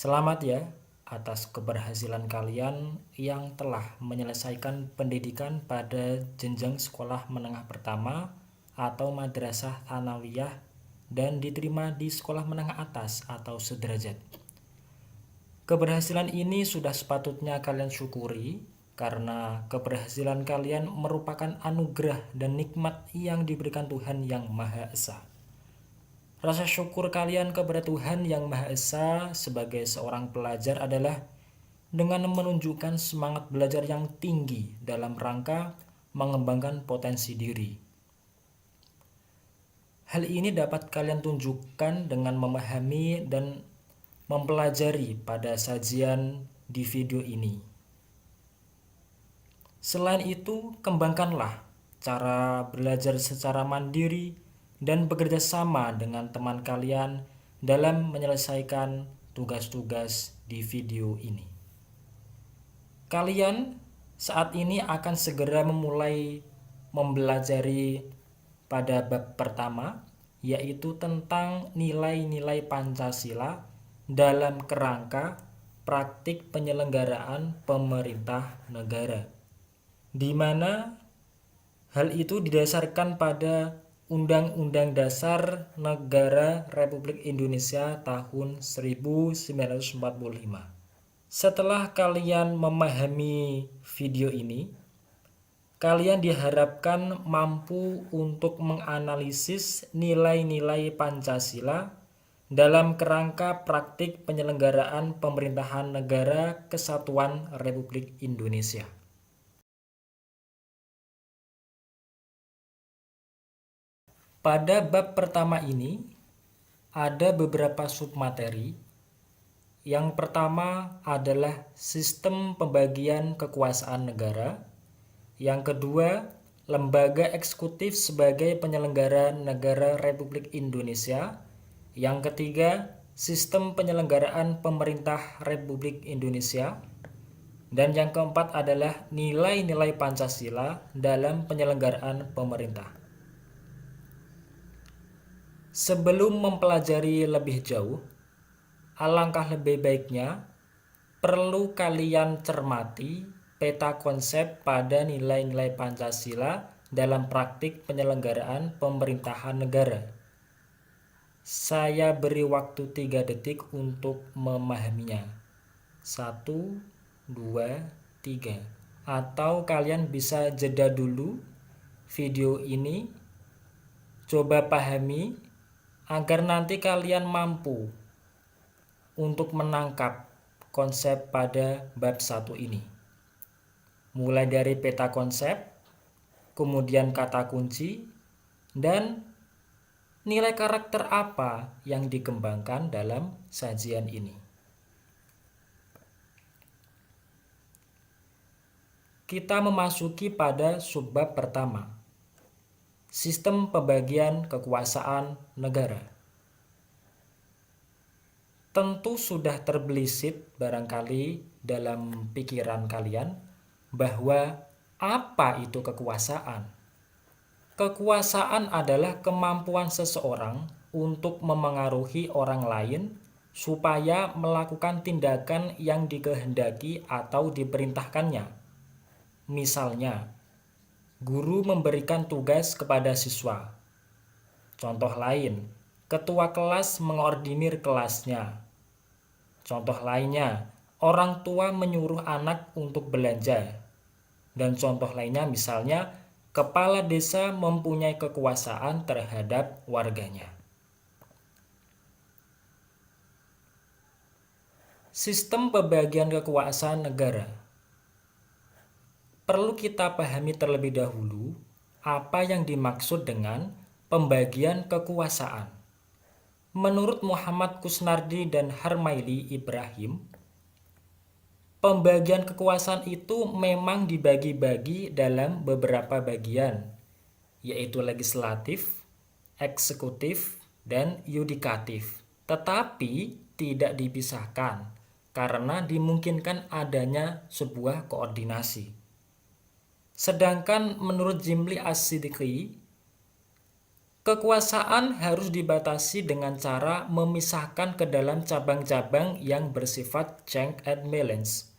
Selamat ya atas keberhasilan kalian yang telah menyelesaikan pendidikan pada jenjang sekolah menengah pertama atau madrasah tsanawiyah dan diterima di sekolah menengah atas atau sederajat. Keberhasilan ini sudah sepatutnya kalian syukuri karena keberhasilan kalian merupakan anugerah dan nikmat yang diberikan Tuhan Yang Maha Esa. Rasa syukur kalian kepada Tuhan Yang Maha Esa sebagai seorang pelajar adalah dengan menunjukkan semangat belajar yang tinggi dalam rangka mengembangkan potensi diri. Hal ini dapat kalian tunjukkan dengan memahami dan mempelajari pada sajian di video ini. Selain itu, kembangkanlah cara belajar secara mandiri dan bekerja sama dengan teman kalian dalam menyelesaikan tugas-tugas di video ini. Kalian saat ini akan segera memulai mempelajari pada bab pertama, yaitu tentang nilai-nilai Pancasila dalam kerangka praktik penyelenggaraan pemerintah negara, di mana hal itu didasarkan pada Undang-Undang Dasar Negara Republik Indonesia tahun 1945. Setelah kalian memahami video ini, kalian diharapkan mampu untuk menganalisis nilai-nilai Pancasila dalam kerangka praktik penyelenggaraan pemerintahan negara Kesatuan Republik Indonesia. Pada bab pertama ini, ada beberapa submateri. Yang pertama adalah sistem pembagian kekuasaan negara. Yang kedua, lembaga eksekutif sebagai penyelenggara negara Republik Indonesia. Yang ketiga, sistem penyelenggaraan pemerintah Republik Indonesia. Dan yang keempat adalah nilai-nilai Pancasila dalam penyelenggaraan pemerintah. Sebelum mempelajari lebih jauh, alangkah lebih baiknya perlu kalian cermati peta konsep pada nilai-nilai Pancasila dalam praktik penyelenggaraan pemerintahan negara. Saya beri waktu 3 detik untuk memahaminya. 1, 2, 3. Atau kalian bisa jeda dulu video ini, coba pahami agar nanti kalian mampu untuk menangkap konsep pada bab 1 ini. Mulai dari peta konsep, kemudian kata kunci, dan nilai karakter apa yang dikembangkan dalam sajian ini. Kita memasuki pada subbab pertama, sistem pembagian kekuasaan negara. Tentu sudah terbelisik barangkali dalam pikiran kalian bahwa apa itu kekuasaan? Kekuasaan adalah kemampuan seseorang untuk memengaruhi orang lain supaya melakukan tindakan yang dikehendaki atau diperintahkannya. Misalnya, guru memberikan tugas kepada siswa. Contoh lain, ketua kelas mengordinir kelasnya. Contoh lainnya, orang tua menyuruh anak untuk belanja. Dan contoh lainnya misalnya, kepala desa mempunyai kekuasaan terhadap warganya. Sistem pembagian kekuasaan negara. Perlu kita pahami terlebih dahulu apa yang dimaksud dengan pembagian kekuasaan. Menurut Muhammad Kusnardi dan Harmaili Ibrahim, pembagian kekuasaan itu memang dibagi-bagi dalam beberapa bagian, yaitu legislatif, eksekutif, dan yudikatif. Tetapi tidak dipisahkan karena dimungkinkan adanya sebuah koordinasi. Sedangkan menurut Jimli As-Siddiqi, Kekuasaan harus dibatasi dengan cara memisahkan ke dalam cabang-cabang yang bersifat check and balance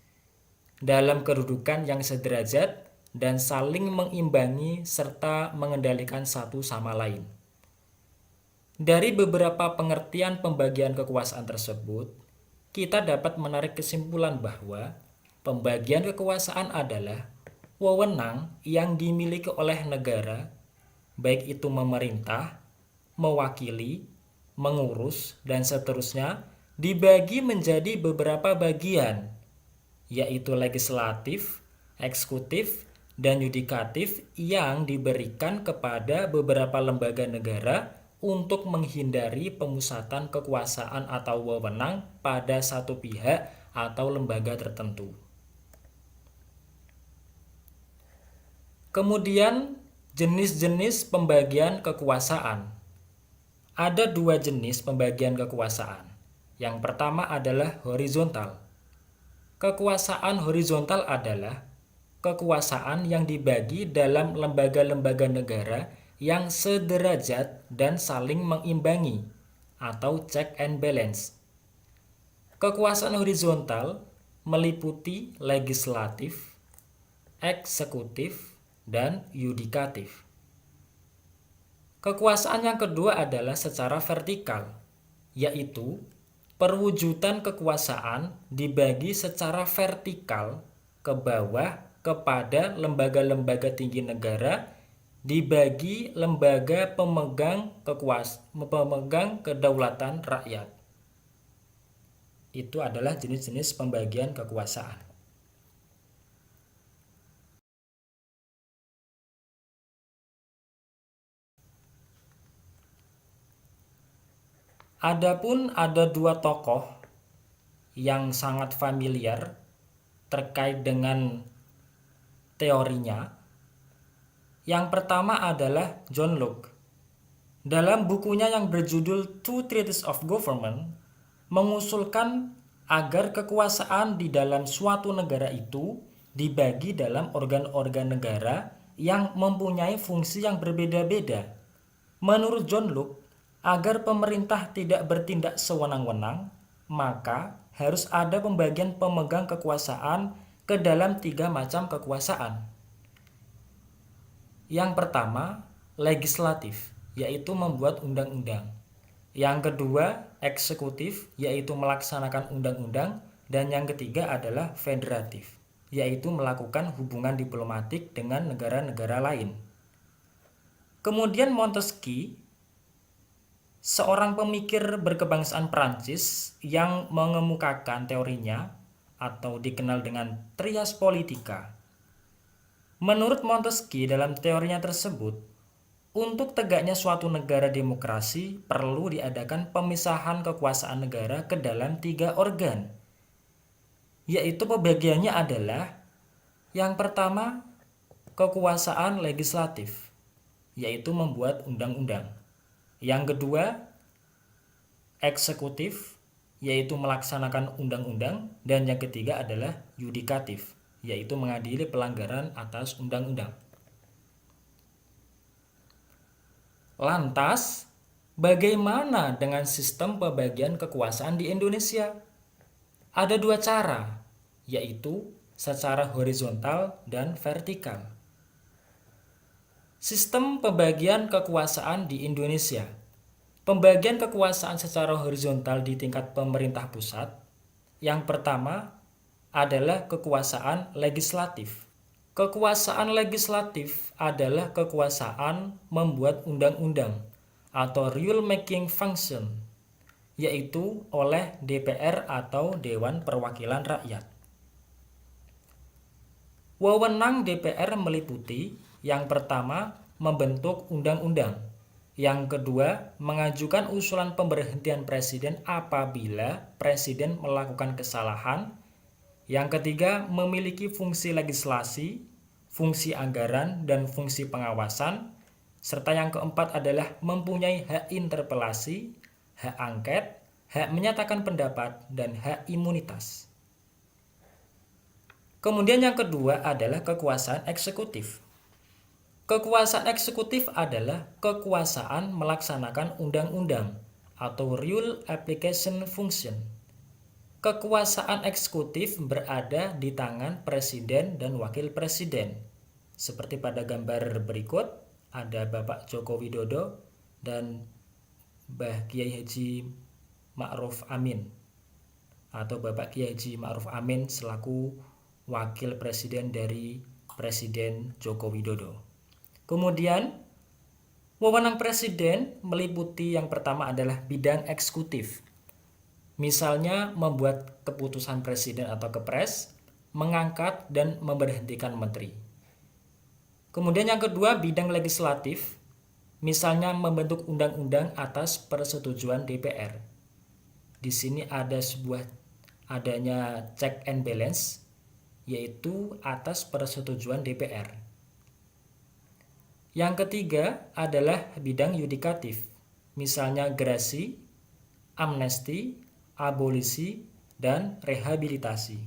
dalam kedudukan yang sederajat dan saling mengimbangi serta mengendalikan satu sama lain. Dari beberapa pengertian pembagian kekuasaan tersebut, kita dapat menarik kesimpulan bahwa pembagian kekuasaan adalah wewenang yang dimiliki oleh negara, baik itu memerintah, mewakili, mengurus, dan seterusnya, dibagi menjadi beberapa bagian, yaitu legislatif, eksekutif, dan yudikatif yang diberikan kepada beberapa lembaga negara untuk menghindari pemusatan kekuasaan atau wewenang pada satu pihak atau lembaga tertentu. Kemudian, jenis-jenis pembagian kekuasaan. Ada dua jenis pembagian kekuasaan. Yang pertama adalah horizontal. Kekuasaan horizontal adalah kekuasaan yang dibagi dalam lembaga-lembaga negara yang sederajat dan saling mengimbangi atau check and balance. Kekuasaan horizontal meliputi legislatif, eksekutif, dan yudikatif. Kekuasaan yang kedua adalah secara vertikal, yaitu perwujudan kekuasaan dibagi secara vertikal ke bawah kepada lembaga-lembaga tinggi negara, dibagi lembaga pemegang kedaulatan rakyat. Itu adalah jenis-jenis pembagian kekuasaan. Adapun ada dua tokoh yang sangat familiar terkait dengan teorinya. Yang pertama adalah John Locke. Dalam bukunya yang berjudul Two Treatises of Government, mengusulkan agar kekuasaan di dalam suatu negara itu dibagi dalam organ-organ negara yang mempunyai fungsi yang berbeda-beda. Menurut John Locke, agar pemerintah tidak bertindak sewenang-wenang, maka harus ada pembagian pemegang kekuasaan ke dalam tiga macam kekuasaan. Yang pertama, legislatif, yaitu membuat undang-undang. Yang kedua, eksekutif, yaitu melaksanakan undang-undang. Dan yang ketiga adalah federatif, yaitu melakukan hubungan diplomatik dengan negara-negara lain. Kemudian Montesquieu, seorang pemikir berkebangsaan Prancis yang mengemukakan teorinya atau dikenal dengan trias politika. Menurut Montesquieu dalam teorinya tersebut, untuk tegaknya suatu negara demokrasi perlu diadakan pemisahan kekuasaan negara ke dalam tiga organ, yaitu pembagiannya adalah yang pertama, kekuasaan legislatif, yaitu membuat undang-undang. Yang kedua, eksekutif, yaitu melaksanakan undang-undang. Dan yang ketiga adalah yudikatif, yaitu mengadili pelanggaran atas undang-undang. Lantas, bagaimana dengan sistem pembagian kekuasaan di Indonesia? Ada dua cara, yaitu secara horizontal dan vertikal. Sistem pembagian kekuasaan di Indonesia. Pembagian kekuasaan secara horizontal di tingkat pemerintah pusat. Yang pertama adalah kekuasaan legislatif. Kekuasaan legislatif adalah kekuasaan membuat undang-undang atau rule making function, yaitu oleh DPR atau Dewan Perwakilan Rakyat. Wewenang DPR meliputi yang pertama, membentuk undang-undang. Yang kedua, mengajukan usulan pemberhentian presiden apabila presiden melakukan kesalahan. Yang ketiga, memiliki fungsi legislasi, fungsi anggaran, dan fungsi pengawasan. Serta yang keempat adalah mempunyai hak interpelasi, hak angket, hak menyatakan pendapat, dan hak imunitas. Kemudian yang kedua adalah kekuasaan eksekutif. Kekuasaan eksekutif adalah kekuasaan melaksanakan undang-undang atau rule application function. Kekuasaan eksekutif berada di tangan presiden dan wakil presiden. Seperti pada gambar berikut, ada Bapak Joko Widodo dan Mbah Kiai Haji Ma'ruf Amin atau Bapak Kiai Haji Ma'ruf Amin selaku wakil presiden dari Presiden Joko Widodo. Kemudian, wewenang presiden meliputi yang pertama adalah bidang eksekutif. Misalnya membuat keputusan presiden atau kepres, mengangkat dan memberhentikan menteri. Kemudian yang kedua bidang legislatif, misalnya membentuk undang-undang atas persetujuan DPR. Di sini adanya check and balance, yaitu atas persetujuan DPR. Yang ketiga adalah bidang yudikatif, misalnya gerasi, amnesti, abolisi, dan rehabilitasi.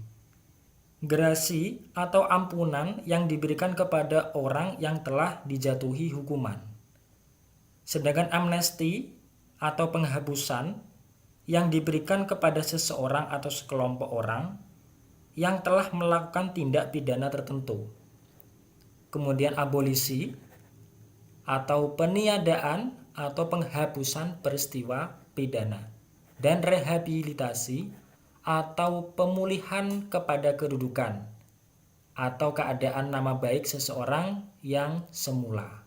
Gerasi atau ampunan yang diberikan kepada orang yang telah dijatuhi hukuman. Sedangkan amnesti atau penghapusan yang diberikan kepada seseorang atau sekelompok orang yang telah melakukan tindak pidana tertentu. Kemudian abolisi atau peniadaan atau penghapusan peristiwa pidana, dan rehabilitasi atau pemulihan kepada kedudukan atau keadaan nama baik seseorang yang semula.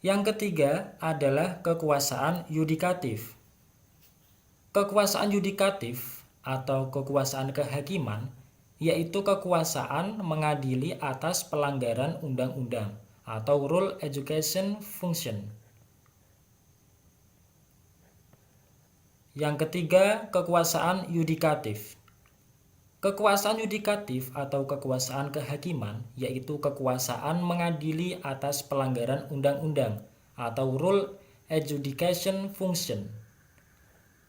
Yang ketiga adalah kekuasaan yudikatif. Kekuasaan yudikatif atau kekuasaan kehakiman yaitu kekuasaan mengadili atas pelanggaran undang-undang atau rule education function. Yang ketiga, kekuasaan yudikatif. Kekuasaan yudikatif atau kekuasaan kehakiman yaitu kekuasaan mengadili atas pelanggaran undang-undang atau rule adjudication function.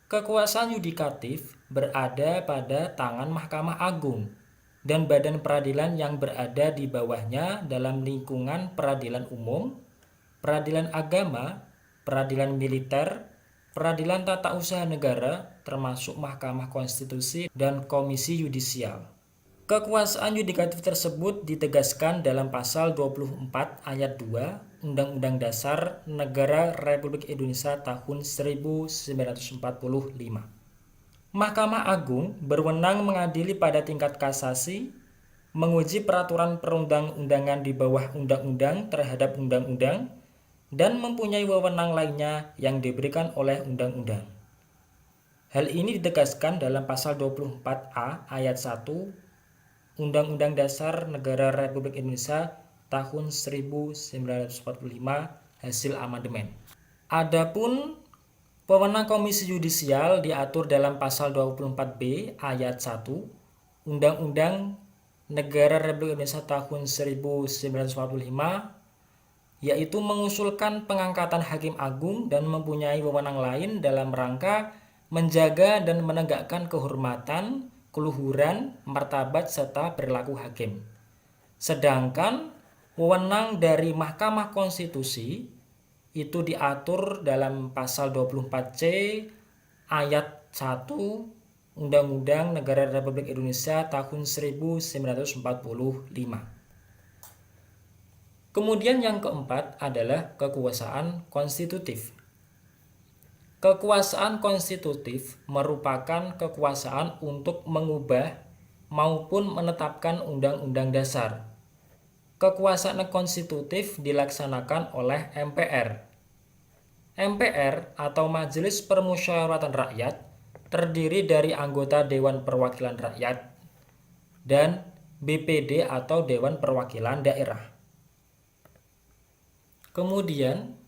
Kekuasaan yudikatif berada pada tangan Mahkamah Agung dan badan peradilan yang berada di bawahnya dalam lingkungan peradilan umum, peradilan agama, peradilan militer, peradilan tata usaha negara, termasuk Mahkamah Konstitusi dan Komisi Yudisial. Kekuasaan yudikatif tersebut ditegaskan dalam pasal 24 ayat 2 Undang-Undang Dasar Negara Republik Indonesia tahun 1945. Mahkamah Agung berwenang mengadili pada tingkat kasasi, menguji peraturan perundang-undangan di bawah undang-undang terhadap undang-undang, dan mempunyai wewenang lainnya yang diberikan oleh undang-undang. Hal ini ditegaskan dalam pasal 24A ayat 1 Undang-Undang Dasar Negara Republik Indonesia tahun 1945 hasil amandemen. Adapun wewenang Komisi Yudisial diatur dalam pasal 24B ayat 1 Undang-Undang Negara Republik Indonesia tahun 1945, yaitu mengusulkan pengangkatan hakim agung dan mempunyai wewenang lain dalam rangka menjaga dan menegakkan kehormatan, keluhuran, martabat, serta perilaku hakim. Sedangkan wewenang dari Mahkamah Konstitusi itu diatur dalam pasal 24C ayat 1 Undang-Undang Negara Republik Indonesia tahun 1945. Kemudian yang keempat adalah kekuasaan konstitutif. Kekuasaan konstitutif merupakan kekuasaan untuk mengubah maupun menetapkan undang-undang dasar. Kekuasaan konstitutif dilaksanakan oleh MPR. MPR atau Majelis Permusyawaratan Rakyat terdiri dari anggota Dewan Perwakilan Rakyat dan BPD atau Dewan Perwakilan Daerah. Kemudian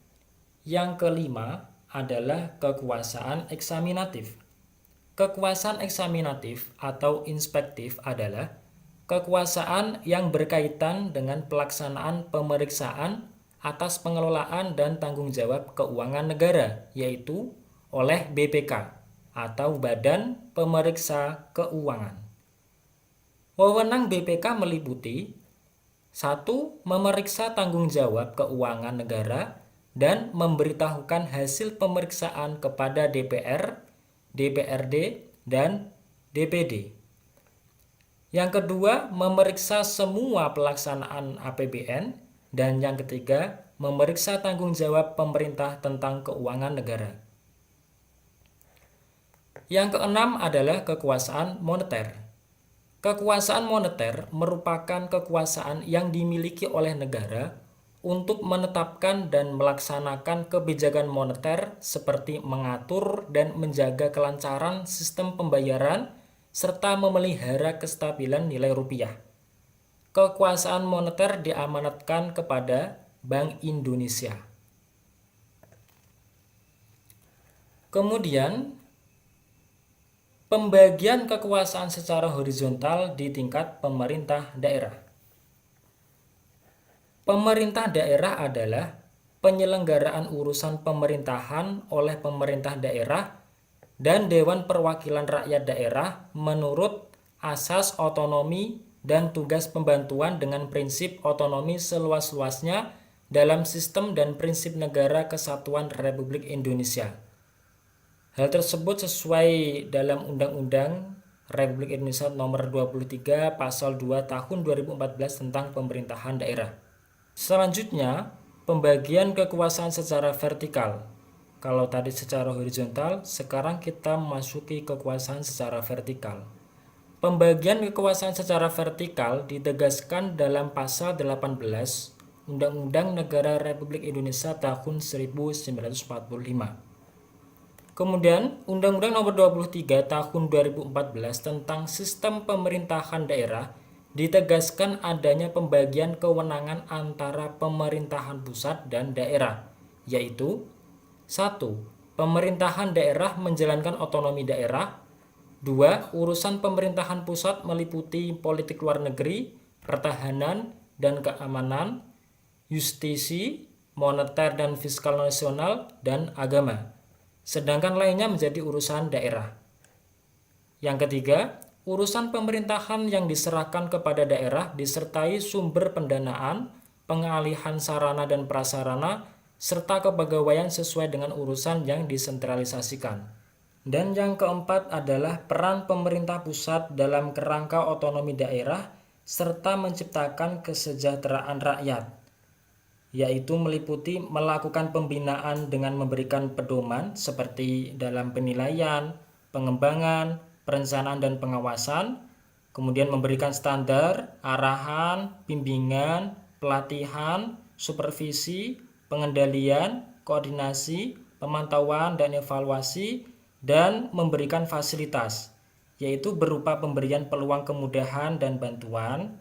yang kelima adalah kekuasaan eksaminatif. Kekuasaan eksaminatif atau inspektif adalah kekuasaan yang berkaitan dengan pelaksanaan pemeriksaan atas pengelolaan dan tanggung jawab keuangan negara, yaitu oleh BPK atau Badan Pemeriksa Keuangan. Wewenang BPK meliputi 1. Memeriksa tanggung jawab keuangan negara dan memberitahukan hasil pemeriksaan kepada DPR, DPRD, dan DPD. Yang kedua, memeriksa semua pelaksanaan APBN. Dan yang ketiga, memeriksa tanggung jawab pemerintah tentang keuangan negara. Yang keenam adalah kekuasaan moneter. Kekuasaan moneter merupakan kekuasaan yang dimiliki oleh negara untuk menetapkan dan melaksanakan kebijakan moneter seperti mengatur dan menjaga kelancaran sistem pembayaran serta memelihara kestabilan nilai rupiah. Kekuasaan moneter diamanatkan kepada Bank Indonesia. Kemudian, pembagian kekuasaan secara horizontal di tingkat pemerintah daerah. Pemerintah daerah adalah penyelenggaraan urusan pemerintahan oleh pemerintah daerah dan Dewan Perwakilan Rakyat Daerah menurut asas otonomi dan tugas pembantuan dengan prinsip otonomi seluas-luasnya dalam sistem dan prinsip negara kesatuan Republik Indonesia. Hal tersebut sesuai dalam Undang-Undang Republik Indonesia Nomor 23 Pasal 2 Tahun 2014 tentang Pemerintahan Daerah. Selanjutnya, pembagian kekuasaan secara vertikal. Kalau tadi secara horizontal, sekarang kita memasuki kekuasaan secara vertikal. Pembagian kekuasaan secara vertikal ditegaskan dalam pasal 18 Undang-Undang Negara Republik Indonesia tahun 1945. Kemudian, Undang-Undang Nomor 23 Tahun 2014 tentang Sistem Pemerintahan Daerah ditegaskan adanya pembagian kewenangan antara pemerintahan pusat dan daerah, yaitu 1. Pemerintahan daerah menjalankan otonomi daerah. 2. Urusan pemerintahan pusat meliputi politik luar negeri, pertahanan dan keamanan, justisi, moneter dan fiskal nasional, dan agama. Sedangkan lainnya menjadi urusan daerah. Yang ketiga, urusan pemerintahan yang diserahkan kepada daerah disertai sumber pendanaan, pengalihan sarana dan prasarana, serta kepegawaian sesuai dengan urusan yang disentralisasikan. Dan yang keempat adalah peran pemerintah pusat dalam kerangka otonomi daerah serta menciptakan kesejahteraan rakyat, yaitu meliputi melakukan pembinaan dengan memberikan pedoman seperti dalam penilaian, pengembangan, perencanaan dan pengawasan, kemudian memberikan standar, arahan, bimbingan, pelatihan, supervisi, pengendalian, koordinasi, pemantauan dan evaluasi, dan memberikan fasilitas, yaitu berupa pemberian peluang kemudahan dan bantuan,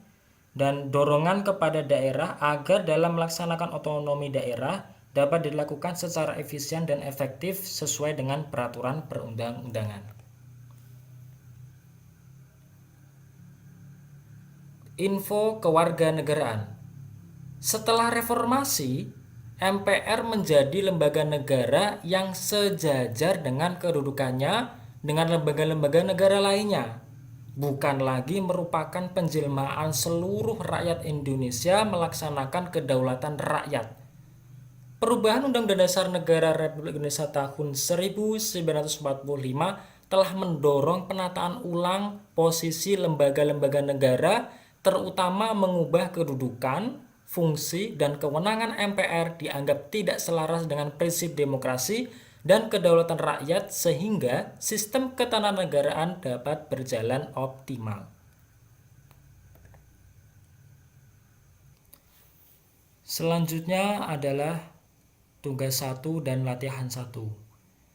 dan dorongan kepada daerah agar dalam melaksanakan otonomi daerah dapat dilakukan secara efisien dan efektif sesuai dengan peraturan perundang-undangan. Info kewarganegaraan. Setelah reformasi, MPR menjadi lembaga negara yang sejajar dengan kedudukannya dengan lembaga-lembaga negara lainnya, bukan lagi merupakan penjelmaan seluruh rakyat Indonesia melaksanakan kedaulatan rakyat. Perubahan Undang-Undang Dasar Negara Republik Indonesia tahun 1945 telah mendorong penataan ulang posisi lembaga-lembaga negara, terutama mengubah kedudukan, fungsi, dan kewenangan MPR dianggap tidak selaras dengan prinsip demokrasi dan kedaulatan rakyat sehingga sistem ketatanegaraan dapat berjalan optimal. Selanjutnya adalah tugas 1 dan latihan 1.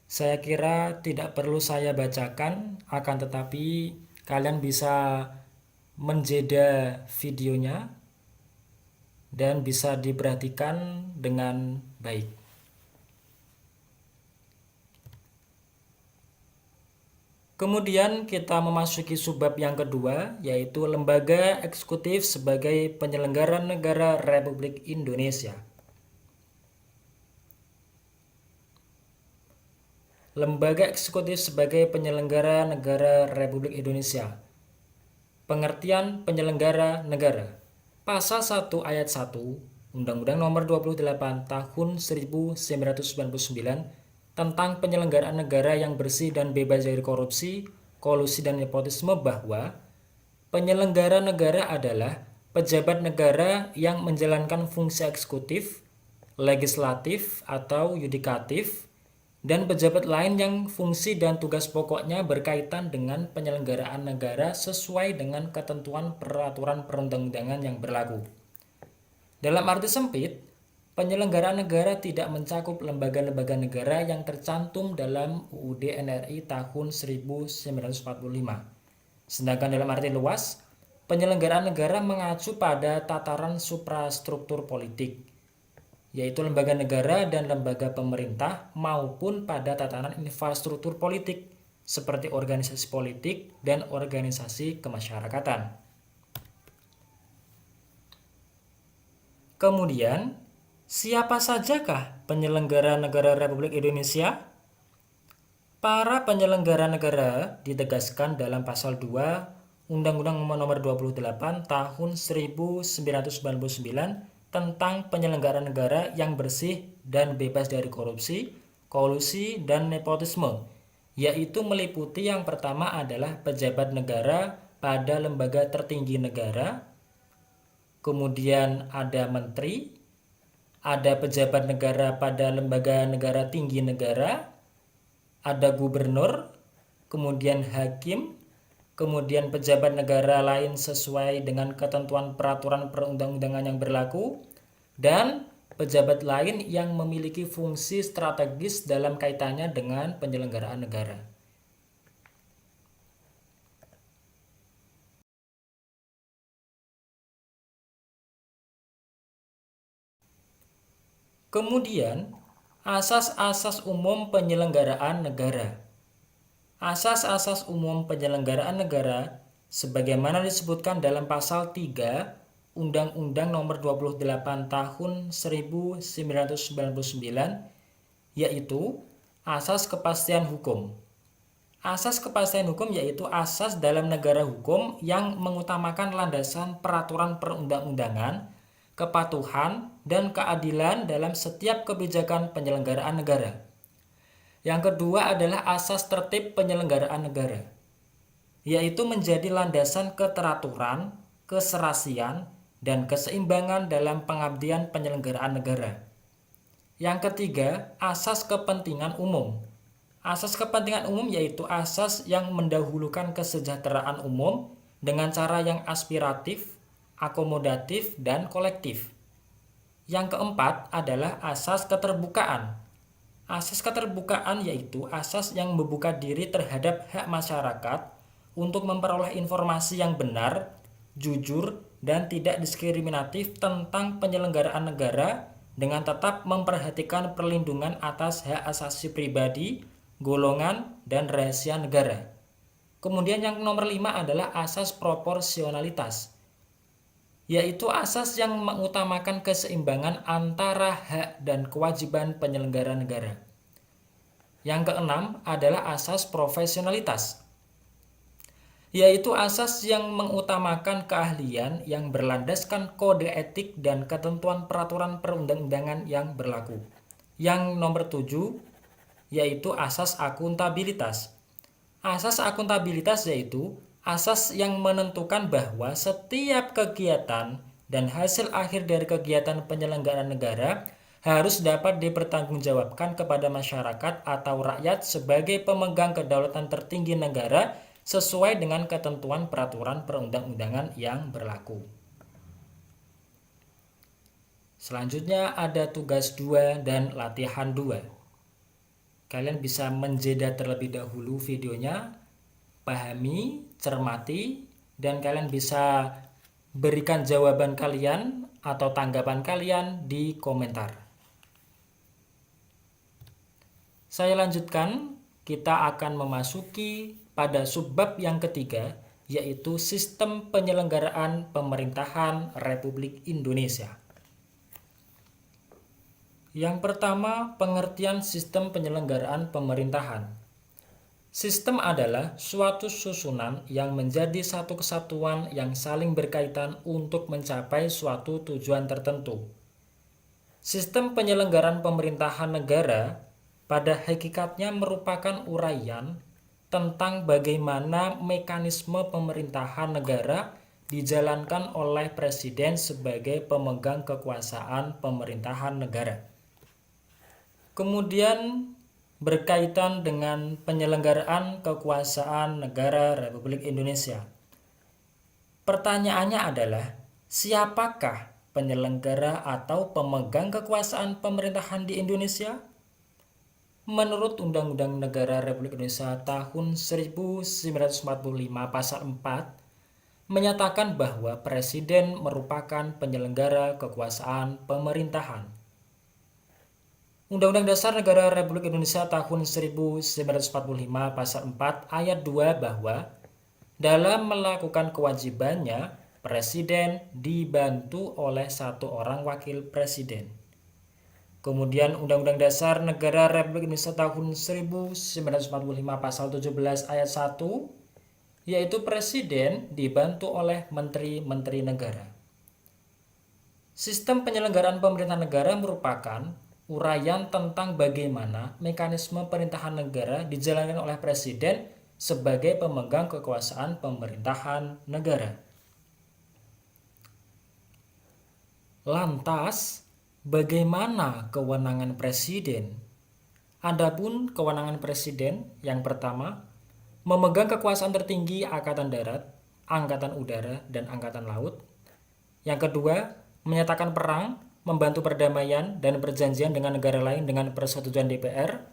Saya kira tidak perlu saya bacakan, akan tetapi kalian bisa menjeda videonya dan bisa diperhatikan dengan baik. Kemudian kita memasuki subbab yang kedua, yaitu lembaga eksekutif sebagai penyelenggara negara Republik Indonesia. Lembaga eksekutif sebagai penyelenggara negara Republik Indonesia. Pengertian penyelenggara negara. Pasal 1 ayat 1 Undang-Undang Nomor 28 Tahun 1999 tentang penyelenggaraan negara yang bersih dan bebas dari korupsi, kolusi dan nepotisme bahwa penyelenggara negara adalah pejabat negara yang menjalankan fungsi eksekutif, legislatif atau yudikatif, dan pejabat lain yang fungsi dan tugas pokoknya berkaitan dengan penyelenggaraan negara sesuai dengan ketentuan peraturan perundang-undangan yang berlaku. Dalam arti sempit, penyelenggaraan negara tidak mencakup lembaga-lembaga negara yang tercantum dalam UUD NRI tahun 1945. Sedangkan dalam arti luas, penyelenggaraan negara mengacu pada tataran suprastruktur politik, yaitu lembaga negara dan lembaga pemerintah maupun pada tatanan infrastruktur politik seperti organisasi politik dan organisasi kemasyarakatan. Kemudian, siapa sajakah penyelenggara negara Republik Indonesia? Para penyelenggara negara ditegaskan dalam pasal 2 Undang-Undang Nomor 28 Tahun 1999 tentang penyelenggaraan negara yang bersih dan bebas dari korupsi, kolusi, dan nepotisme, yaitu meliputi yang pertama adalah pejabat negara pada lembaga tertinggi negara, kemudian ada menteri, ada pejabat negara pada lembaga negara tinggi negara, ada gubernur, kemudian hakim, kemudian pejabat negara lain sesuai dengan ketentuan peraturan perundang-undangan yang berlaku, dan pejabat lain yang memiliki fungsi strategis dalam kaitannya dengan penyelenggaraan negara. Kemudian, asas-asas umum penyelenggaraan negara. Asas-asas umum penyelenggaraan negara sebagaimana disebutkan dalam pasal 3 Undang-Undang Nomor 28 Tahun 1999 yaitu asas kepastian hukum. Asas kepastian hukum yaitu asas dalam negara hukum yang mengutamakan landasan peraturan perundang-undangan, kepatuhan, dan keadilan dalam setiap kebijakan penyelenggaraan negara. Yang kedua adalah asas tertib penyelenggaraan negara, yaitu menjadi landasan keteraturan, keserasian, dan keseimbangan dalam pengabdian penyelenggaraan negara. Yang ketiga, asas kepentingan umum. Asas kepentingan umum yaitu asas yang mendahulukan kesejahteraan umum dengan cara yang aspiratif, akomodatif, dan kolektif. Yang keempat adalah asas keterbukaan. Asas keterbukaan yaitu asas yang membuka diri terhadap hak masyarakat untuk memperoleh informasi yang benar, jujur, dan tidak diskriminatif tentang penyelenggaraan negara dengan tetap memperhatikan perlindungan atas hak asasi pribadi, golongan, dan rahasia negara. Kemudian yang nomor 5 adalah asas proporsionalitas, yaitu asas yang mengutamakan keseimbangan antara hak dan kewajiban penyelenggara negara. Yang keenam adalah asas profesionalitas, yaitu asas yang mengutamakan keahlian yang berlandaskan kode etik dan ketentuan peraturan perundang-undangan yang berlaku. Yang nomor 7 yaitu asas akuntabilitas. Asas akuntabilitas yaitu asas yang menentukan bahwa setiap kegiatan dan hasil akhir dari kegiatan penyelenggaraan negara harus dapat dipertanggungjawabkan kepada masyarakat atau rakyat sebagai pemegang kedaulatan tertinggi negara sesuai dengan ketentuan peraturan perundang-undangan yang berlaku. Selanjutnya ada tugas 2 dan latihan 2. Kalian bisa menjeda terlebih dahulu videonya, pahami, cermati, dan kalian bisa berikan jawaban kalian atau tanggapan kalian di komentar. Saya lanjutkan, kita akan memasuki pada subbab yang ketiga, yaitu sistem penyelenggaraan pemerintahan Republik Indonesia. Yang pertama, pengertian sistem penyelenggaraan pemerintahan. Sistem adalah suatu susunan yang menjadi satu kesatuan yang saling berkaitan untuk mencapai suatu tujuan tertentu. Sistem penyelenggaraan pemerintahan negara pada hakikatnya merupakan uraian tentang bagaimana mekanisme pemerintahan negara dijalankan oleh presiden sebagai pemegang kekuasaan pemerintahan negara. Kemudian berkaitan dengan penyelenggaraan kekuasaan negara Republik Indonesia. Pertanyaannya adalah, siapakah penyelenggara atau pemegang kekuasaan pemerintahan di Indonesia? Menurut Undang-Undang Negara Republik Indonesia tahun 1945 pasal 4 menyatakan bahwa presiden merupakan penyelenggara kekuasaan pemerintahan. Undang-Undang Dasar Negara Republik Indonesia tahun 1945 pasal 4 ayat 2 bahwa dalam melakukan kewajibannya, presiden dibantu oleh satu orang wakil presiden. Kemudian Undang-Undang Dasar Negara Republik Indonesia tahun 1945 pasal 17 ayat 1, yaitu presiden dibantu oleh menteri-menteri negara. Sistem penyelenggaraan pemerintahan negara merupakan uraian tentang bagaimana mekanisme pemerintahan negara dijalankan oleh presiden sebagai pemegang kekuasaan pemerintahan negara. Lantas, bagaimana kewenangan presiden? Adapun kewenangan presiden yang pertama, memegang kekuasaan tertinggi Angkatan Darat, Angkatan Udara, dan Angkatan Laut. Yang kedua, menyatakan perang, membantu perdamaian dan perjanjian dengan negara lain dengan persetujuan DPR.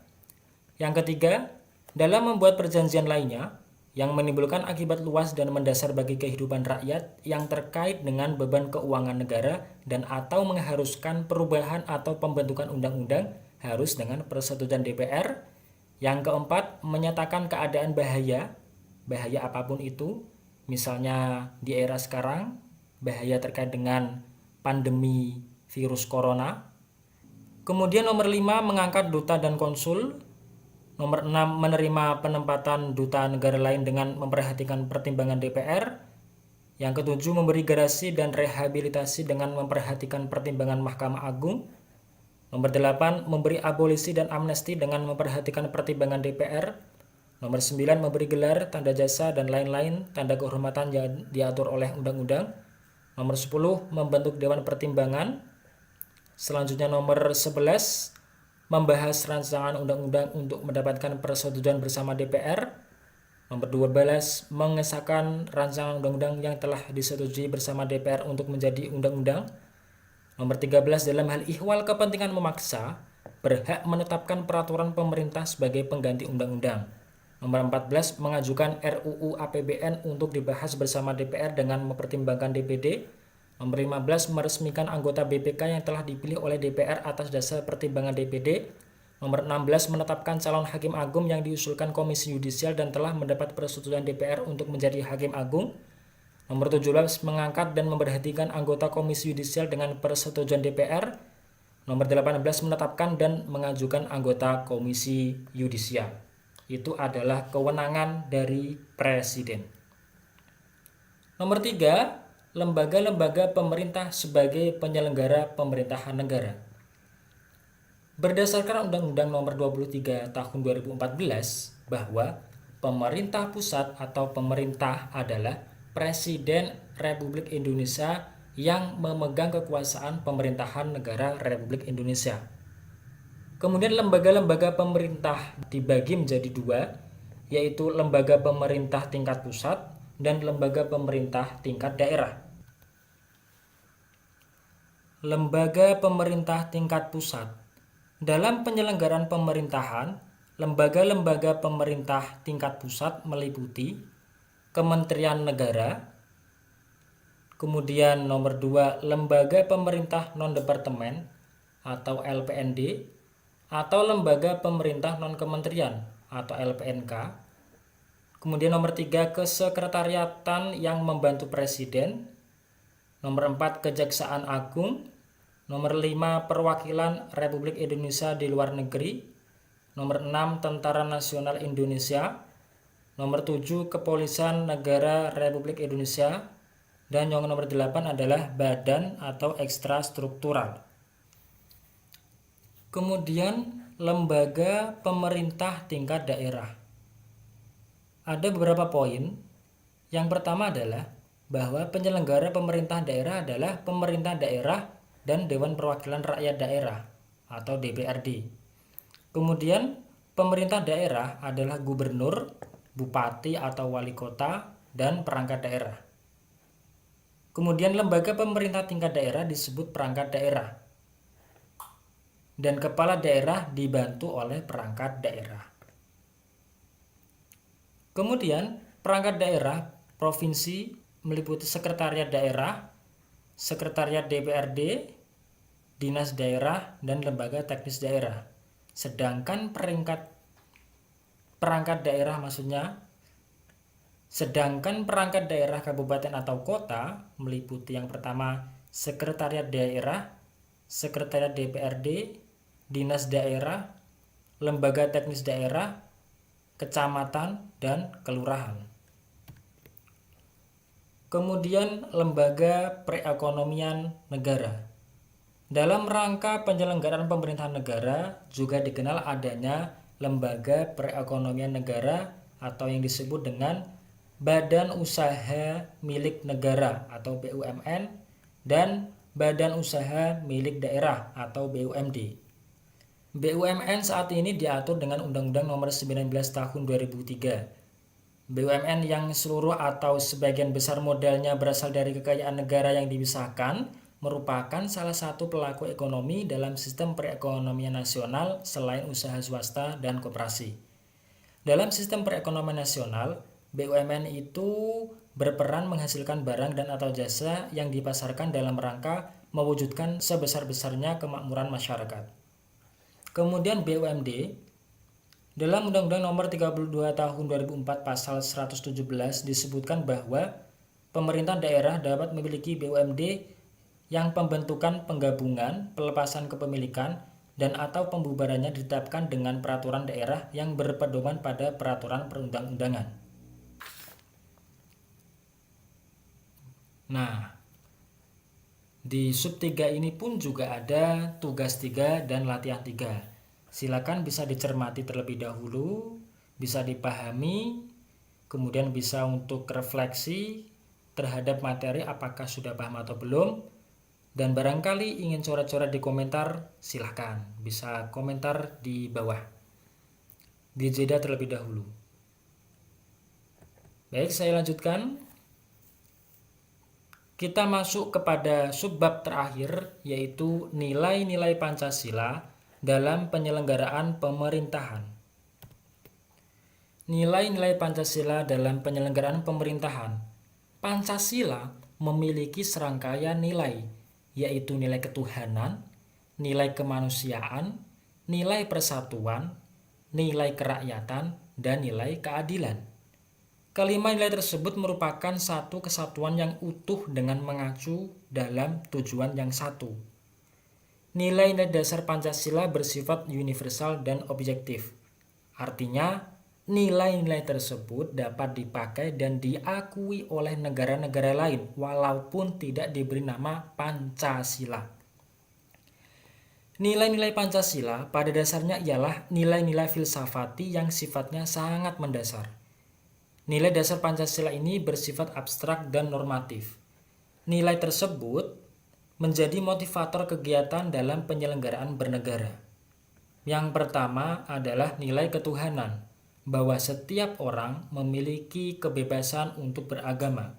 Yang ketiga, dalam membuat perjanjian lainnya yang menimbulkan akibat luas dan mendasar bagi kehidupan rakyat yang terkait dengan beban keuangan negara dan atau mengharuskan perubahan atau pembentukan undang-undang harus dengan persetujuan DPR. Yang keempat, menyatakan keadaan bahaya apapun itu, misalnya di era sekarang, bahaya terkait dengan pandemi virus corona. Kemudian nomor 5, mengangkat duta dan konsul. Nomor 6, menerima penempatan duta negara lain dengan memperhatikan pertimbangan DPR. Yang ketujuh, memberi garasi dan rehabilitasi dengan memperhatikan pertimbangan Mahkamah Agung. Nomor 8, memberi abolisi dan amnesti dengan memperhatikan pertimbangan DPR. Nomor 9, memberi gelar, tanda jasa, dan lain-lain tanda kehormatan yang diatur oleh undang-undang. Nomor 10, membentuk Dewan Pertimbangan. Selanjutnya nomor 11, membahas rancangan undang-undang untuk mendapatkan persetujuan bersama DPR. Nomor 12, mengesahkan rancangan undang-undang yang telah disetujui bersama DPR untuk menjadi undang-undang. Nomor 13, dalam hal ihwal kepentingan memaksa, berhak menetapkan peraturan pemerintah sebagai pengganti undang-undang. Nomor 14, mengajukan RUU APBN untuk dibahas bersama DPR dengan mempertimbangkan DPD. Nomor 15, meresmikan anggota BPK yang telah dipilih oleh DPR atas dasar pertimbangan DPD. Nomor 16, menetapkan calon hakim agung yang diusulkan Komisi Yudisial dan telah mendapat persetujuan DPR untuk menjadi hakim agung. Nomor 17, mengangkat dan memberhentikan anggota Komisi Yudisial dengan persetujuan DPR. Nomor 18, menetapkan dan mengajukan anggota Komisi Yudisial. Itu adalah kewenangan dari presiden. Nomor 3, lembaga-lembaga pemerintah sebagai penyelenggara pemerintahan negara. Berdasarkan Undang-Undang Nomor 23 Tahun 2014 bahwa pemerintah pusat atau pemerintah adalah Presiden Republik Indonesia yang memegang kekuasaan pemerintahan negara Republik Indonesia. Kemudian lembaga-lembaga pemerintah dibagi menjadi dua, yaitu lembaga pemerintah tingkat pusat dan lembaga pemerintah tingkat daerah. Lembaga pemerintah tingkat pusat. Dalam penyelenggaraan pemerintahan, lembaga-lembaga pemerintah tingkat pusat meliputi Kementerian Negara. Kemudian nomor 2, lembaga pemerintah non-departemen atau LPND, atau lembaga pemerintah non-kementerian atau LPNK. Kemudian nomor 3, kesekretariatan yang membantu presiden. Nomor 4, Kejaksaan Agung. Nomor 5, perwakilan Republik Indonesia di luar negeri. Nomor 6, Tentara Nasional Indonesia. Nomor 7 Kepolisian Negara Republik Indonesia. Dan yang nomor 8 adalah badan atau ekstra struktural. Kemudian lembaga pemerintah tingkat daerah. Ada beberapa poin. Yang pertama adalah bahwa penyelenggara pemerintah daerah adalah pemerintah daerah dan Dewan Perwakilan Rakyat Daerah atau DPRD. Kemudian pemerintah daerah adalah gubernur, bupati atau wali kota, dan perangkat daerah. Kemudian lembaga pemerintah tingkat daerah disebut perangkat daerah. Dan kepala daerah dibantu oleh perangkat daerah. Kemudian perangkat daerah provinsi meliputi sekretariat daerah, sekretariat DPRD, dinas daerah, dan lembaga teknis daerah. Sedangkan perangkat daerah kabupaten atau kota meliputi yang pertama sekretariat daerah, sekretariat DPRD, dinas daerah, lembaga teknis daerah, kecamatan, dan kelurahan. Kemudian lembaga perekonomian negara. Dalam rangka penyelenggaraan pemerintahan negara juga dikenal adanya lembaga perekonomian negara atau yang disebut dengan Badan Usaha Milik Negara atau BUMN dan Badan Usaha Milik Daerah atau BUMD. BUMN saat ini diatur dengan Undang-Undang Nomor 19 Tahun 2003. BUMN yang seluruh atau sebagian besar modalnya berasal dari kekayaan negara yang dipisahkan merupakan salah satu pelaku ekonomi dalam sistem perekonomian nasional selain usaha swasta dan koperasi. Dalam sistem perekonomian nasional, BUMN itu berperan menghasilkan barang dan atau jasa yang dipasarkan dalam rangka mewujudkan sebesar-besarnya kemakmuran masyarakat. Kemudian BUMD, dalam Undang-Undang Nomor 32 Tahun 2004 Pasal 117 disebutkan bahwa pemerintah daerah dapat memiliki BUMD yang pembentukan penggabungan, pelepasan kepemilikan, dan atau pembubarannya ditetapkan dengan peraturan daerah yang berpedoman pada peraturan perundang-undangan. Nah, di sub 3 ini pun juga ada tugas 3 dan latihan 3. Silakan bisa dicermati terlebih dahulu, bisa dipahami, kemudian bisa untuk refleksi terhadap materi apakah sudah paham atau belum. Dan barangkali ingin coret-coret di komentar, silahkan bisa komentar di bawah. Dijeda terlebih dahulu. Baik, saya lanjutkan. Kita masuk kepada subbab terakhir, yaitu nilai-nilai Pancasila dalam penyelenggaraan pemerintahan. Nilai-nilai Pancasila dalam penyelenggaraan pemerintahan. Pancasila memiliki serangkaian nilai, yaitu nilai ketuhanan, nilai kemanusiaan, nilai persatuan, nilai kerakyatan, dan nilai keadilan. Kelima nilai tersebut merupakan satu kesatuan yang utuh dengan mengacu dalam tujuan yang satu. Nilai-nilai dasar Pancasila bersifat universal dan objektif. Artinya, nilai-nilai tersebut dapat dipakai dan diakui oleh negara-negara lain walaupun tidak diberi nama Pancasila. Nilai-nilai Pancasila pada dasarnya ialah nilai-nilai filsafati yang sifatnya sangat mendasar. Nilai dasar Pancasila ini bersifat abstrak dan normatif. Nilai tersebut menjadi motivator kegiatan dalam penyelenggaraan bernegara. Yang pertama adalah nilai ketuhanan, bahwa setiap orang memiliki kebebasan untuk beragama.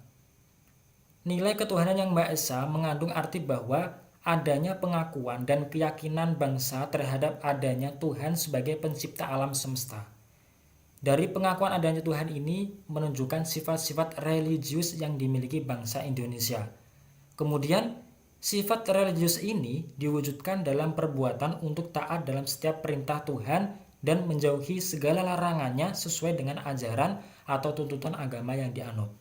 Nilai ketuhanan yang Maha Esa mengandung arti bahwa adanya pengakuan dan keyakinan bangsa terhadap adanya Tuhan sebagai pencipta alam semesta. Dari pengakuan adanya Tuhan ini menunjukkan sifat-sifat religius yang dimiliki bangsa Indonesia. Kemudian, sifat religius ini diwujudkan dalam perbuatan untuk taat dalam setiap perintah Tuhan dan menjauhi segala larangannya sesuai dengan ajaran atau tuntutan agama yang dianut.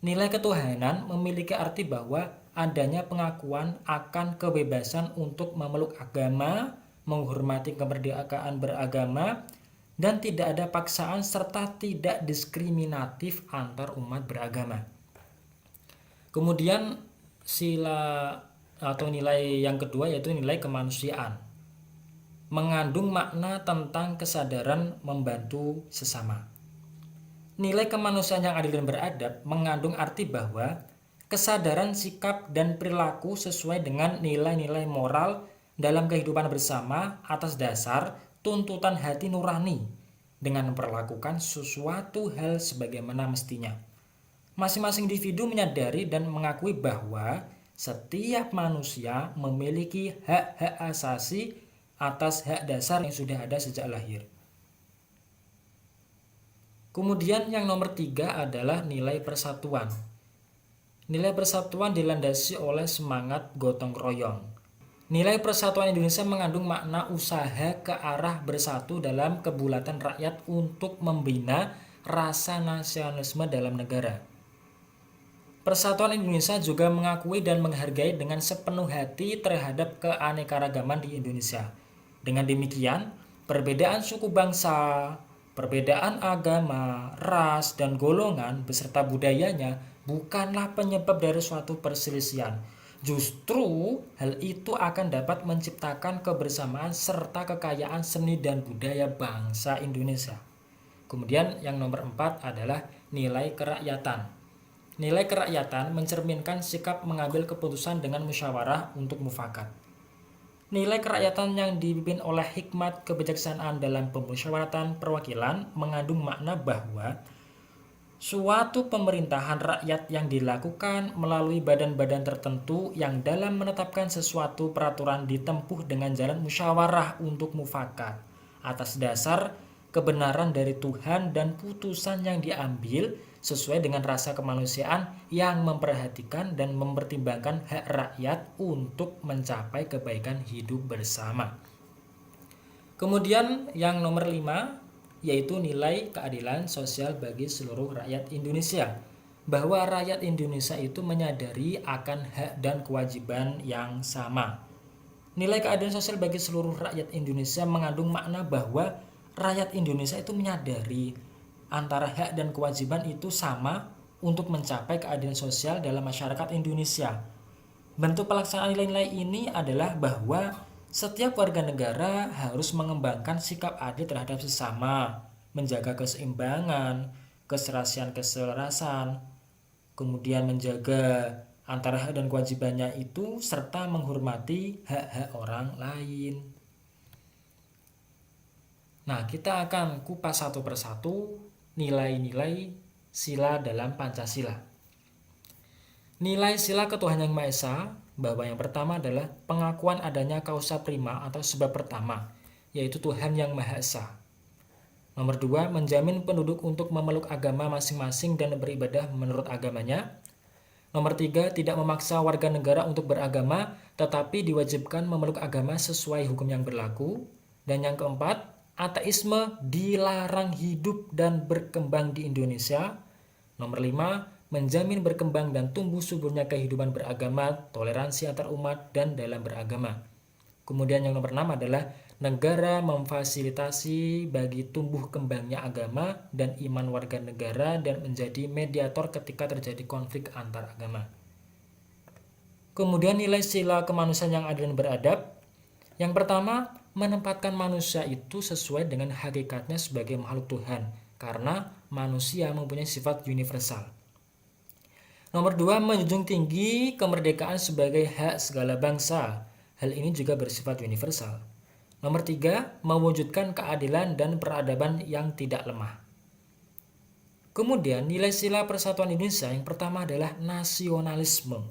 Nilai ketuhanan memiliki arti bahwa adanya pengakuan akan kebebasan untuk memeluk agama, menghormati kemerdekaan beragama, dan tidak ada paksaan serta tidak diskriminatif antar umat beragama. Kemudian sila atau nilai yang kedua yaitu nilai kemanusiaan. Mengandung makna tentang kesadaran membantu sesama. Nilai kemanusiaan yang adil dan beradab mengandung arti bahwa kesadaran sikap dan perilaku sesuai dengan nilai-nilai moral dalam kehidupan bersama atas dasar tuntutan hati nurani dengan memperlakukan sesuatu hal sebagaimana mestinya. Masing-masing individu menyadari dan mengakui bahwa setiap manusia memiliki hak-hak asasi atas hak dasar yang sudah ada sejak lahir. Kemudian yang nomor 3 adalah nilai persatuan. Nilai persatuan dilandasi oleh semangat gotong royong. Nilai persatuan Indonesia mengandung makna usaha ke arah bersatu dalam kebulatan rakyat untuk membina rasa nasionalisme dalam negara. Persatuan Indonesia juga mengakui dan menghargai dengan sepenuh hati terhadap keanekaragaman di Indonesia. Dengan demikian, perbedaan suku bangsa, perbedaan agama, ras, dan golongan beserta budayanya bukanlah penyebab dari suatu perselisihan. Justru hal itu akan dapat menciptakan kebersamaan serta kekayaan seni dan budaya bangsa Indonesia. Kemudian yang nomor 4 adalah nilai kerakyatan. Nilai kerakyatan mencerminkan sikap mengambil keputusan dengan musyawarah untuk mufakat. Nilai kerakyatan yang dipimpin oleh hikmat kebijaksanaan dalam pemusyawaratan perwakilan mengandung makna bahwa suatu pemerintahan rakyat yang dilakukan melalui badan-badan tertentu yang dalam menetapkan sesuatu peraturan ditempuh dengan jalan musyawarah untuk mufakat atas dasar kebenaran dari Tuhan dan putusan yang diambil sesuai dengan rasa kemanusiaan yang memperhatikan dan mempertimbangkan hak rakyat untuk mencapai kebaikan hidup bersama. Kemudian yang nomor 5 yaitu nilai keadilan sosial bagi seluruh rakyat Indonesia. Bahwa rakyat Indonesia itu menyadari akan hak dan kewajiban yang sama. Nilai keadilan sosial bagi seluruh rakyat Indonesia mengandung makna bahwa rakyat Indonesia itu menyadari antara hak dan kewajiban itu sama untuk mencapai keadilan sosial dalam masyarakat Indonesia. Bentuk pelaksanaan nilai-nilai ini adalah bahwa setiap warga negara harus mengembangkan sikap adil terhadap sesama, menjaga keseimbangan, keselarasan, kemudian menjaga antara hak dan kewajibannya itu, serta menghormati hak-hak orang lain. Nah, kita akan kupas satu persatu nilai-nilai sila dalam Pancasila. Nilai sila ketuhanan yang Maha Esa, bahwa yang pertama adalah pengakuan adanya kausa prima atau sebab pertama, yaitu Tuhan yang Maha Esa. Nomor 2, menjamin penduduk untuk memeluk agama masing-masing dan beribadah menurut agamanya. Nomor 3, tidak memaksa warga negara untuk beragama, tetapi diwajibkan memeluk agama sesuai hukum yang berlaku. Dan yang keempat, ateisme dilarang hidup dan berkembang di Indonesia. Nomor 5, menjamin berkembang dan tumbuh suburnya kehidupan beragama, toleransi antar umat, dan dalam beragama. Kemudian yang nomor 6 adalah negara memfasilitasi bagi tumbuh kembangnya agama dan iman warga negara dan menjadi mediator ketika terjadi konflik antar agama. Kemudian nilai sila kemanusiaan yang adil dan beradab. Yang pertama, menempatkan manusia itu sesuai dengan hakikatnya sebagai makhluk Tuhan, karena manusia mempunyai sifat universal. Nomor 2, menjunjung tinggi kemerdekaan sebagai hak segala bangsa. Hal ini juga bersifat universal. Nomor 3, mewujudkan keadilan dan peradaban yang tidak lemah. Kemudian nilai sila persatuan Indonesia yang pertama adalah nasionalisme.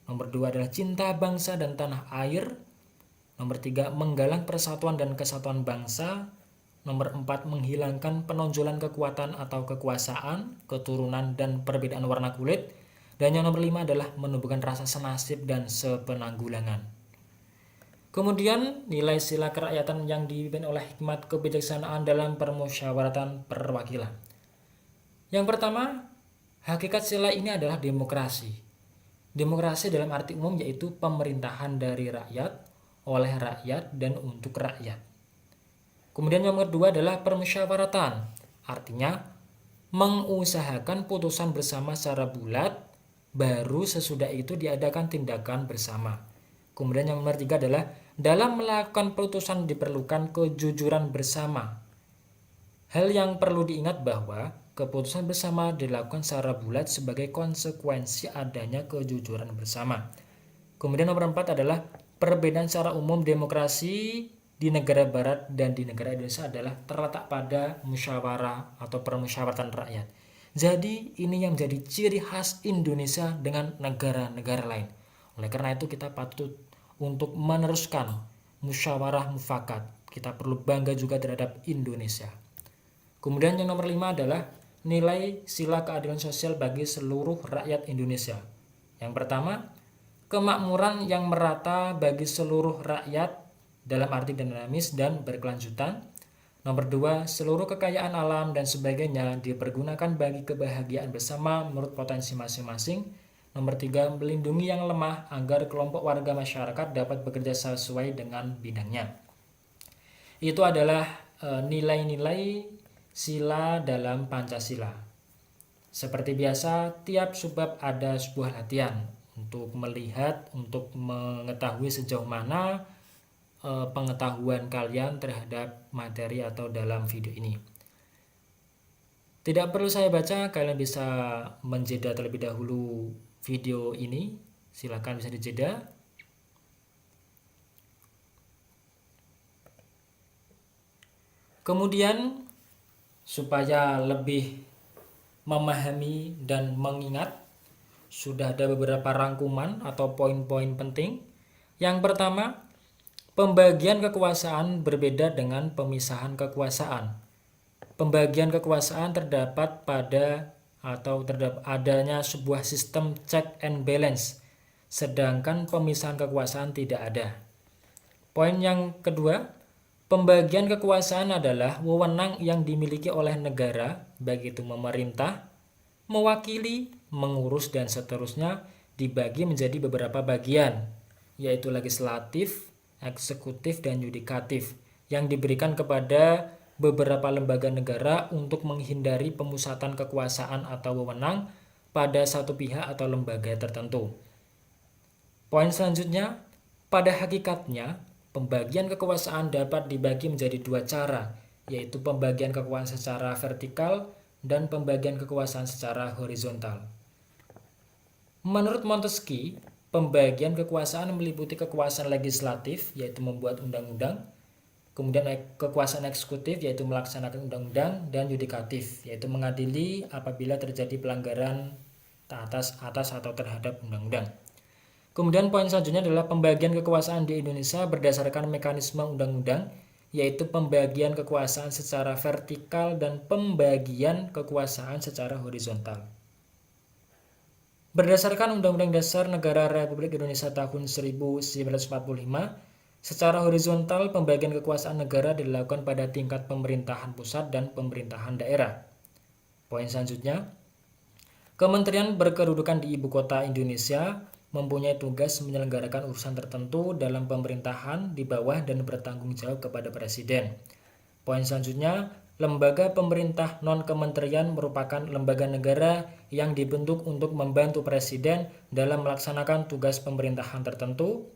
Nomor 2 adalah cinta bangsa dan tanah air. Nomor 3, menggalang persatuan dan kesatuan bangsa. Nomor 4, menghilangkan penonjolan kekuatan atau kekuasaan, keturunan, dan perbedaan warna kulit. Dan yang nomor 5 adalah menumbuhkan rasa senasib dan sepenanggulangan. Kemudian nilai sila kerakyatan yang dipimpin oleh hikmat kebijaksanaan dalam permusyawaratan perwakilan. Yang pertama, hakikat sila ini adalah demokrasi. Demokrasi dalam arti umum yaitu pemerintahan dari rakyat, oleh rakyat, dan untuk rakyat. Kemudian yang kedua adalah permusyawaratan. Artinya mengusahakan putusan bersama secara bulat, baru sesudah itu diadakan tindakan bersama. Kemudian yang nomor tiga adalah dalam melakukan putusan diperlukan kejujuran bersama. Hal yang perlu diingat bahwa keputusan bersama dilakukan secara bulat sebagai konsekuensi adanya kejujuran bersama. Kemudian nomor 4 adalah perbedaan secara umum demokrasi di negara barat dan di negara Indonesia adalah terletak pada musyawarah atau permusyawaratan rakyat. Jadi ini yang menjadi ciri khas Indonesia dengan negara-negara lain. Oleh karena itu kita patut untuk meneruskan musyawarah mufakat. Kita perlu bangga juga terhadap Indonesia. Kemudian yang nomor 5 adalah nilai sila keadilan sosial bagi seluruh rakyat Indonesia. Yang pertama, kemakmuran yang merata bagi seluruh rakyat dalam arti dinamis dan berkelanjutan. Nomor 2, seluruh kekayaan alam dan sebagainya dipergunakan bagi kebahagiaan bersama menurut potensi masing-masing. Nomor 3, melindungi yang lemah agar kelompok warga masyarakat dapat bekerja sesuai dengan bidangnya. Itu adalah nilai-nilai sila dalam Pancasila. Seperti biasa, tiap subbab ada sebuah latihan untuk melihat, untuk mengetahui sejauh mana pengetahuan kalian terhadap materi atau dalam video ini. Tidak perlu saya baca, kalian bisa menjeda terlebih dahulu video ini. Silakan bisa dijeda. Kemudian supaya lebih memahami dan mengingat, sudah ada beberapa rangkuman atau poin-poin penting. Yang pertama, pembagian kekuasaan berbeda dengan pemisahan kekuasaan. Pembagian kekuasaan terdapat pada atau terdapat adanya sebuah sistem check and balance, sedangkan pemisahan kekuasaan tidak ada. Poin yang kedua, pembagian kekuasaan adalah wewenang yang dimiliki oleh negara, baik itu memerintah, mewakili, mengurus, dan seterusnya, dibagi menjadi beberapa bagian, yaitu legislatif, eksekutif, dan yudikatif, yang diberikan kepada beberapa lembaga negara untuk menghindari pemusatan kekuasaan atau wewenang pada satu pihak atau lembaga tertentu. Poin selanjutnya, pada hakikatnya, pembagian kekuasaan dapat dibagi menjadi dua cara, yaitu pembagian kekuasaan secara vertikal dan pembagian kekuasaan secara horizontal. Menurut Montesquieu, pembagian kekuasaan meliputi kekuasaan legislatif, yaitu membuat undang-undang, kemudian kekuasaan eksekutif, yaitu melaksanakan undang-undang, dan yudikatif, yaitu mengadili apabila terjadi pelanggaran atas atau terhadap undang-undang. Kemudian poin selanjutnya adalah pembagian kekuasaan di Indonesia berdasarkan mekanisme undang-undang, yaitu pembagian kekuasaan secara vertikal dan pembagian kekuasaan secara horizontal. Berdasarkan Undang-Undang Dasar Negara Republik Indonesia tahun 1945, secara horizontal pembagian kekuasaan negara dilakukan pada tingkat pemerintahan pusat dan pemerintahan daerah. Poin selanjutnya, kementerian berkedudukan di ibu kota Indonesia mempunyai tugas menyelenggarakan urusan tertentu dalam pemerintahan di bawah dan bertanggung jawab kepada presiden. Poin selanjutnya, lembaga pemerintah non-kementerian merupakan lembaga negara yang dibentuk untuk membantu presiden dalam melaksanakan tugas pemerintahan tertentu.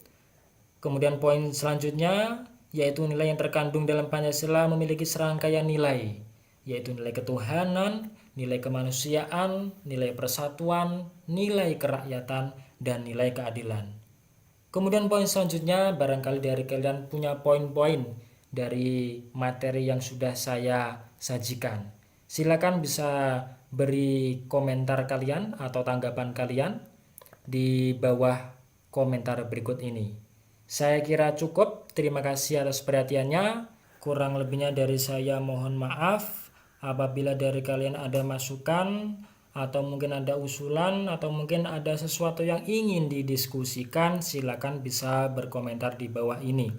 Kemudian poin selanjutnya, yaitu nilai yang terkandung dalam Pancasila memiliki serangkaian nilai, yaitu nilai ketuhanan, nilai kemanusiaan, nilai persatuan, nilai kerakyatan, dan nilai keadilan. Kemudian poin selanjutnya, barangkali dari kalian punya poin-poin dari materi yang sudah saya sajikan. Silakan bisa beri komentar kalian atau tanggapan kalian di bawah komentar berikut ini. Saya kira cukup. Terima kasih atas perhatiannya. Kurang lebihnya dari saya mohon maaf. Apabila dari kalian ada masukan atau mungkin ada usulan atau mungkin ada sesuatu yang ingin didiskusikan, silakan bisa berkomentar di bawah ini.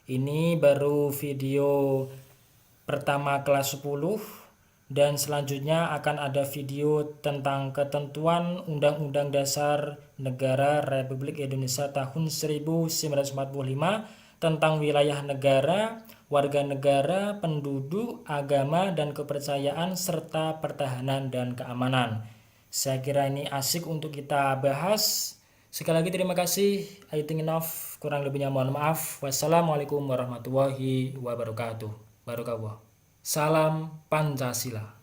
Ini baru video pertama kelas 10 dan selanjutnya akan ada video tentang ketentuan Undang-Undang Dasar Negara Republik Indonesia tahun 1945 tentang wilayah negara, warga negara, penduduk, agama, dan kepercayaan, serta pertahanan dan keamanan. Saya kira ini asik untuk kita bahas. Sekali lagi terima kasih. I think enough. Kurang lebihnya mohon maaf. Wassalamualaikum warahmatullahi wabarakatuh. Salam Pancasila.